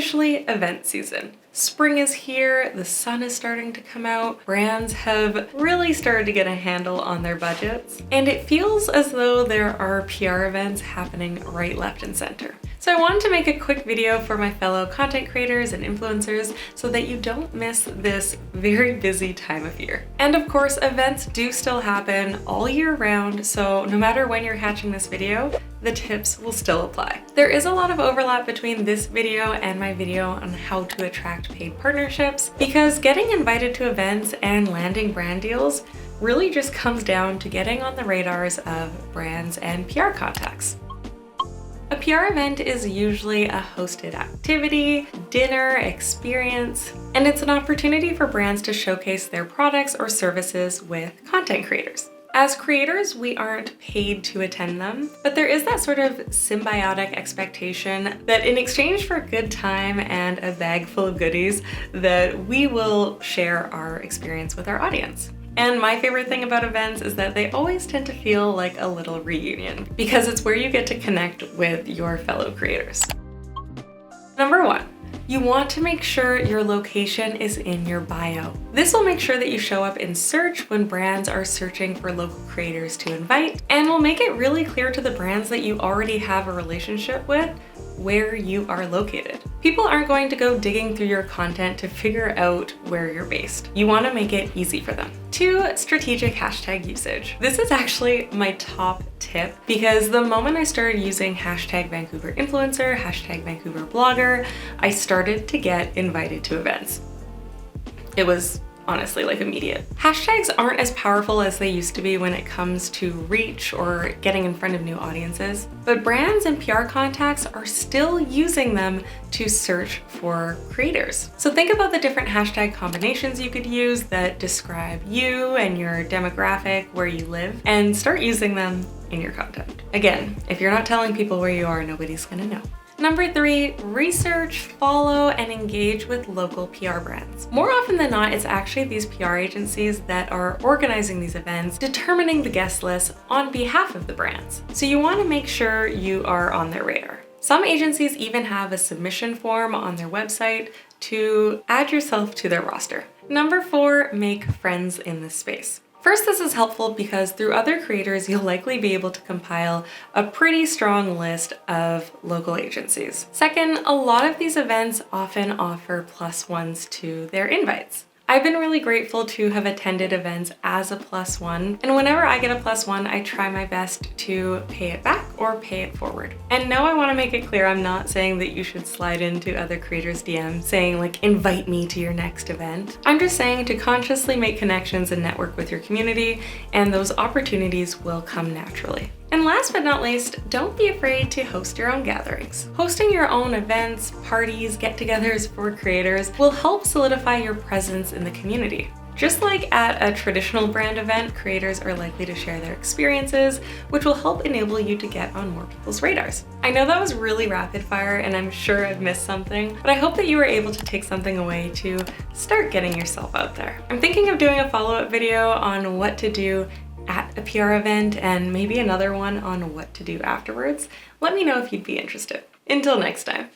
officially event season. Spring is here, the sun is starting to come out, brands have really started to get a handle on their budgets, and it feels as though there are PR events happening right, left, and center. So I wanted to make a quick video for my fellow content creators and influencers so that you don't miss this very busy time of year. And of course, events do still happen all year round, so no matter when you're catching this video, the tips will still apply. There is a lot of overlap between this video and my video on how to attract paid partnerships, because getting invited to events and landing brand deals really just comes down to getting on the radars of brands and PR contacts. A PR event is usually a hosted activity, dinner, experience, and it's an opportunity for brands to showcase their products or services with content creators. As creators, we aren't paid to attend them, but there is that sort of symbiotic expectation that in exchange for a good time and a bag full of goodies, that we will share our experience with our audience. And my favorite thing about events is that they always tend to feel like a little reunion, because it's where you get to connect with your fellow creators. Number 1. You want to make sure your location is in your bio. This will make sure that you show up in search when brands are searching for local creators to invite, and will make it really clear to the brands that you already have a relationship with where you are located. People aren't going to go digging through your content to figure out where you're based. You want to make it easy for them. 2. Strategic hashtag usage. This is actually my top tip, because the moment I started using hashtag Vancouver influencer, hashtag Vancouver blogger, I started to get invited to events. It was honestly like immediate. Hashtags aren't as powerful as they used to be when it comes to reach or getting in front of new audiences, but brands and PR contacts are still using them to search for creators. So think about the different hashtag combinations you could use that describe you and your demographic, where you live, and start using them in your content. Again, if you're not telling people where you are, nobody's gonna know. Number 3, research, follow, and engage with local PR brands. More often than not, it's actually these PR agencies that are organizing these events, determining the guest list on behalf of the brands. So you want to make sure you are on their radar. Some agencies even have a submission form on their website to add yourself to their roster. Number 4, make friends in this space. First, this is helpful because through other creators, you'll likely be able to compile a pretty strong list of local agencies. Second, a lot of these events often offer +1s to their invites. I've been really grateful to have attended events as a +1, and whenever I get a +1, I try my best to pay it back or pay it forward. And no, I want to make it clear, I'm not saying that you should slide into other creators' DMs saying like, invite me to your next event. I'm just saying to consciously make connections and network with your community, and those opportunities will come naturally. And last but not least, don't be afraid to host your own gatherings. Hosting your own events, parties, get-togethers for creators will help solidify your presence in the community. Just like at a traditional brand event, creators are likely to share their experiences, which will help enable you to get on more people's radars. I know that was really rapid fire, and I'm sure I've missed something, but I hope that you were able to take something away to start getting yourself out there. I'm thinking of doing a follow-up video on what to do at a PR event, and maybe another one on what to do afterwards. Let me know if you'd be interested. Until next time.